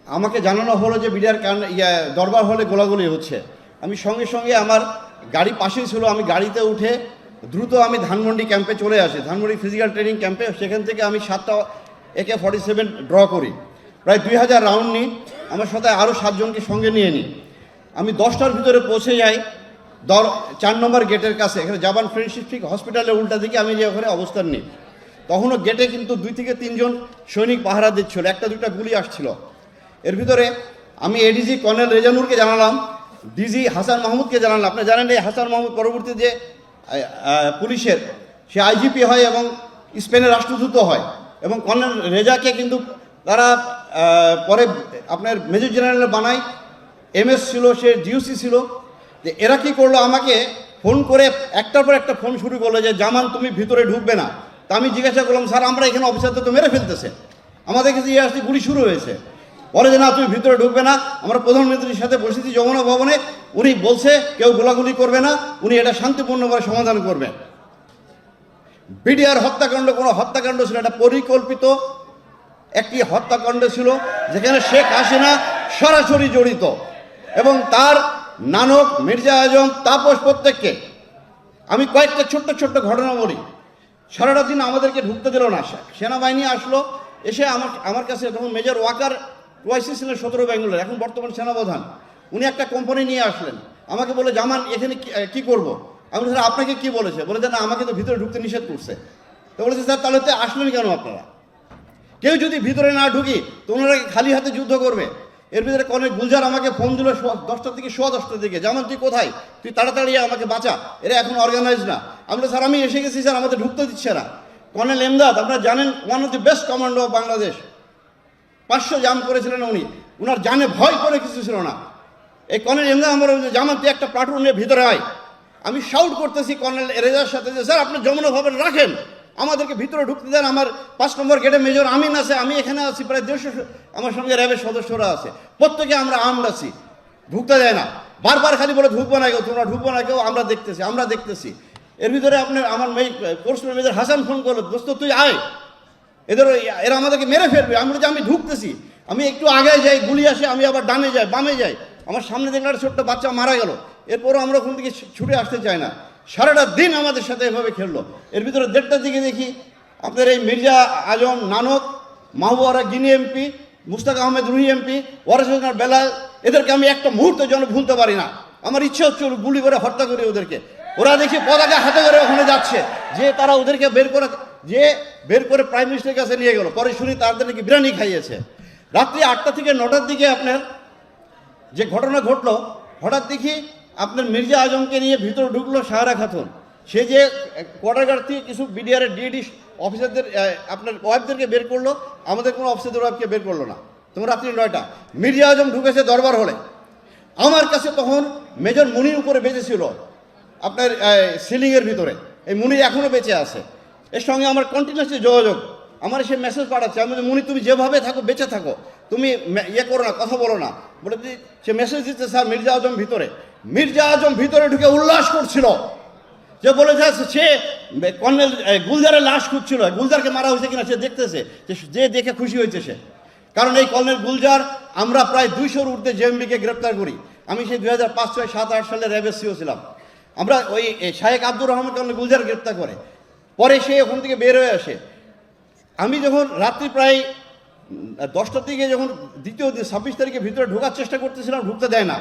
আমাকে জানানো হলো যে বিডিআর দরবার হলে গোলাগুলি হচ্ছে। আমি সঙ্গে সঙ্গে আমার গাড়ি পাশেই ছিল, আমি গাড়িতে উঠে দ্রুত আমি ধানমন্ডি ক্যাম্পে চলে আসি, ধানমন্ডি ফিজিক্যাল ট্রেনিং ক্যাম্পে। সেখান থেকে আমি 7টা AK-47 ড্র করি, প্রায় 2000 রাউন্ড নিই, আমার সাথে আরও 7 জনকে সঙ্গে নিয়ে নিই। আমি 10টার ভিতরে পৌঁছে যাই 4 নম্বর গেটের কাছে, এখানে জাপান ফ্রেন্ডশিপ ঠিক হসপিটালের উল্টা দিকে আমি যে ওখানে অবস্থান নিই। তখনও গেটে কিন্তু 2 থেকে 3 জন সৈনিক পাহারা দিচ্ছিল, 1টা-2টা গুলি আসছিল। এর ভিতরে আমি এডিজি কর্নেল রেজানুরকে জানালাম, ডিজি হাসান মাহমুদকে জানালাম। আপনি জানেন এই হাসান মাহমুদ পরবর্তী যে পুলিশের সে IGP হয় এবং স্পেনের রাষ্ট্রদূত হয়, এবং কর্নেল রেজাকে কিন্তু তারা পরে আপনার মেজর জেনারেল বানায়। MS ছিল, সে DOC ছিল। যে এরা কী করলো, আমাকে ফোন করে একটার পর একটা ফোন শুরু করলো যে জামান তুমি ভিতরে ঢুকবে না। তা আমি জিজ্ঞাসা করলাম, স্যার আমরা এখানে অফিসারদের তো মেরে ফেলতেছে, আমাদের কাছে আসতে গুলি শুরু হয়েছে। পরে যে না তুমি ভিতরে ঢুকবে না, আমরা প্রধানমন্ত্রীর সাথে বসেছি যমুনা ভবনে, উনি বলছে কেউ গোলাগুলি করবে না, উনি এটা শান্তিপূর্ণভাবে সমাধান করবেন। বিডিআর হত্যাকাণ্ড কোনো হত্যাকাণ্ড ছিল, এটা পরিকল্পিত একটি হত্যাকাণ্ড ছিল, যেখানে শেখ হাসিনা সরাসরি জড়িত, এবং তার নানক, মির্জা আজম, তাপস, প্রত্যেককে। আমি কয়েকটা ছোট্ট ছোট্ট ঘটনা বলি। সারাটা দিন আমাদেরকে ঢুকতে দিল না, সেনাবাহিনী আসলো, এসে আমার কাছে তখন মেজর ওয়াকার ওয়াইসি ছিলেন 17 ব্যাঙ্গালোর, এখন বর্তমান সেনাপ্রধান। উনি একটা কোম্পানি নিয়ে আসলেন, আমাকে বলে জামান এখানে কি করব। আমি বলি স্যার আপনাকে কি বলেছে? বলে যে না আমাকে তো ভিতরে ঢুকতে নিষেধ করছে। তো বলেছে স্যার তাহলে তো আসলেন কেন আপনারা? কেউ যদি ভিতরে না ঢুকি তো ওনারা খালি হাতে যুদ্ধ করবে। এর ভিতরে কর্নেল গুলজার আমাকে ফোন দিল 10টার থেকে 10:15 দিকে, জামান তুই কোথায়, তুই তাড়াতাড়ি আমাকে বাঁচা, এরা এখন অর্গানাইজ না। আমি বলি স্যার আমি এসে গেছি স্যার, আমাদের ঢুকতে দিচ্ছে না। কর্নেল এমদাদ আপনারা জানেন, one of the best commando of Bangladesh, 500 জাম করেছিলেন উনি, ওনার জানে ভয় করে কিছু ছিল না। এই কর্নেল এমদাদ আমার জামান তুই একটা প্লাটুন নিয়ে ভিতরে আয়। আমি শাউট করতেছি কর্নেল রেজার সাথে যে স্যার আপনি যমুনা ভবন রাখেন, আমাদেরকে ভিতরে ঢুকতে দেন। আমার 5 নম্বর গেটে মেজর আমিন আছে, আমি এখানে আছি, প্রায় 150 আমার সঙ্গে র্যাবের সদস্যরা আছে, প্রত্যেকে আমরা আর্মড আছি, ঢুকতে দেয় না। বারবার খালি বলে ঢুকবো না কেউ, তোমরা ঢুকবো না কেউ, আমরা দেখতেছি। এর ভিতরে আপনার আমার কোর্স মেজর হাসান ফোন করলো, দোস্ত তুই আয়, এরা আমাদেরকে মেরে ফেলবে। আমি বলছি আমি ঢুকতেছি, আমি একটু আগে যাই, গুলি আসে, আমি আবার ডানে যাই, বামে যাই, আমার সামনে দেখলে একটা ছোট্ট বাচ্চা মারা গেল। এরপরও আমরা ওখান থেকে ছুটে আসতে চাই না। সারাটা দিন আমাদের সাথে এভাবে খেললো। এর ভিতরে 1:30টার দিকে দেখি আপনার এই মির্জা আজম, নানক, মাহবুবা গিনি MP, মুস্তাক আহমেদ রুহি MP, ওয়ারেস হোসেন বেলাল, এদেরকে আমি একটা মুহূর্ত যেন ভুলতে পারি না। আমার ইচ্ছে হচ্ছে গুলি করে হত্যা করি ওদেরকে। ওরা দেখি পতাকা হাতে করে ওখানে যাচ্ছে, যে তারা ওদেরকে বের করে প্রাইম মিনিস্টারের কাছে নিয়ে গেল। পরে শুনি তাদের নাকি বিরিয়ানি খাইয়েছে। রাত্রি 8টা থেকে 9টার দিকে আপনার যে ঘটনা ঘটলো, হঠাৎ দেখি আপনার মির্জা আজমকে নিয়ে ভিতরে ঢুকলো সাহারা খাতুন। সে যে কোয়ার্টার থেকে কিছু বিডিআরের DD অফিসারদের আপনার ওয়াইফদেরকে বের করলো, আমাদের কোনো অফিসারদের ওয়াইফকে বের করলো না। তখন রাত্রি 9টা মির্জা আজম ঢুকেছে দরবার হলে। আমার কাছে তখন মেজর মুনির উপরে বেঁচেছিল আপনার সিলিংয়ের ভিতরে, এই মুনির এখনও বেঁচে আছে। এর সঙ্গে আমার কন্টিনিউয়াসলি যোগাযোগ, আমার সে মেসেজ পাঠাচ্ছে, আমি মুনি তুমি যেভাবে থাকো বেঁচে থাকো, তুমি করো না, কথা বলো না। বলে সে মেসেজ দিচ্ছে স্যার মির্জা আজম ভিতরে ঢুকে উল্লাস করছিল, যে বলে সে কর্নেল গুলজারের লাশ খুঁজছিল, গুলজারকে মারা হয়েছে কিনা সে দেখতেছে, যে দেখে খুশি হয়েছে সে। কারণ এই কর্নেল গুলজার আমরা প্রায় 200-র ঊর্ধ্বে JMB-কে গ্রেপ্তার করি। আমি সেই 2005, 6, 7, 8 সালে র্যাবের CO ছিলাম। আমরা ওই শাহেক আব্দুর রহমান কর্নেল গুলজার গ্রেপ্তার করে, পরে সে ওখান থেকে বের হয়ে আসে। আমি যখন রাত্রি প্রায় 10টার দিকে যখন দ্বিতীয় 26 তারিখে ভিতরে ঢোকার চেষ্টা করতেছিলাম, ঢুকতে দেয় না।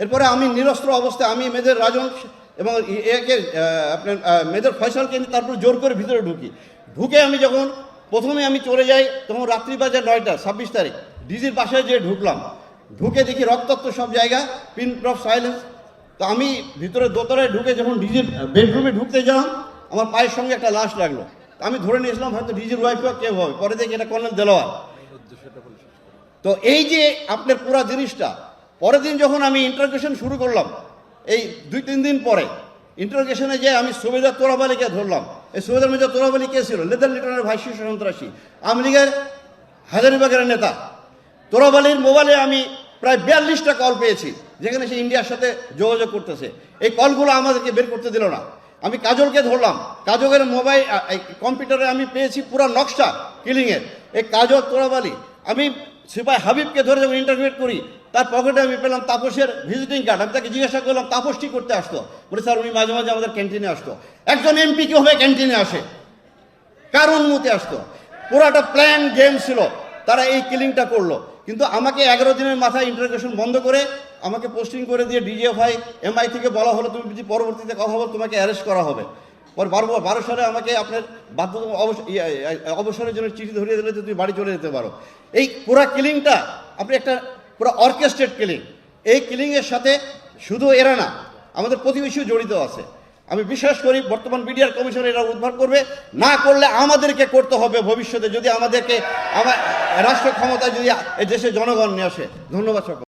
এরপরে আমি নিরস্ত্র অবস্থায় আমি মেজর রাজন এবং একে আপনার মেজর ফয়সালকে তারপর জোর করে ভিতরে ঢুকে আমি যখন প্রথমে আমি চলে যাই, তখন রাত্রি বাজে 9টা, 26 তারিখ। ডিজির বাসায় যেয়ে ঢুকে দেখি রক্তাক্ত সব জায়গা, পিন ড্রপ সাইলেন্স। তো আমি ভিতরে দোতলায় ঢুকে যখন ডিজির বেডরুমে ঢুকতে যান, আমার পায়ের সঙ্গে একটা লাশ লাগলো। আমি ধরে নিয়েছিলাম হয়তো ডিজির ওয়াইফ কেউ হবে, পরে দেখি এটা কর্নেল দেলোয়ার। তো এই যে আপনার পুরা জিনিসটা, পরের দিন যখন আমি ইন্টারোগেশন শুরু করলাম, এই 2-3 দিন পরে ইন্টারোগেশনে যে আমি সুবেদার তোরাব আলীকে ধরলাম। এই সুবেদার মেজর তোরাব আলী কে ছিল? লেদার লিটনের ভাইস শীর্ষ সন্ত্রাসী, আওয়ামী লীগের হাজারীবাগের নেতা। তোরাব আলীর মোবাইলে আমি প্রায় 42টা কল পেয়েছি, যেখানে সে ইন্ডিয়ার সাথে যোগাযোগ করতেছে। এই কলগুলো আমাদেরকে বের করতে দিল না। আমি কাজলকে ধরলাম, কাজলের মোবাইল কম্পিউটারে আমি পেয়েছি পুরো নকশা কিলিংয়ের। এই কাজল, তোরাব আলী, আমি সিপাই হাবিবকে ধরে যখন ইন্টারভিউ করি, তার পকেটে আমি পেলাম তাপসের ভিজিটিং কার্ড। আমি তাকে জিজ্ঞাসা করলাম তাপস কি করতে আসতো, বলে স্যার উনি মাঝে মাঝে আমাদের ক্যান্টিনে আসতো। একজন এমপি কীভাবে ক্যান্টিনে আসে, কার অনুমতি আসতো? পুরাটা প্ল্যান গেম ছিল, তারা এই কিলিংটা করলো। কিন্তু আমাকে 11 দিনের মাথায় ইন্টারোগেশন বন্ধ করে আমাকে পোস্টিং করে দিয়ে ডিজিএফআই এমআই থেকে বলা হলো তুমি যদি পরবর্তীতে কথা বল তোমাকে অ্যারেস্ট করা হবে। পরে 12 সালে আমাকে আপনার অবসরের জন্য চিঠি ধরিয়ে দিলে তুমি বাড়ি চলে যেতে পারো। এই পুরা কিলিংটা আপনি একটা পুরো অর্কেস্ট্রেট কিলিং। এই কিলিংয়ের সাথে শুধু এরা না, আমাদের প্রতিবেশীও জড়িত আছে। আমি বিশ্বাস করি বর্তমান বিডিআর কমিশন এরা উদ্ধার করবে, না করলে আমাদেরকে করতে হবে ভবিষ্যতে, যদি আমাদেরকে রাষ্ট্র ক্ষমতায় যদি এই দেশে জনগণ নিয়ে আসে। ধন্যবাদ সকল।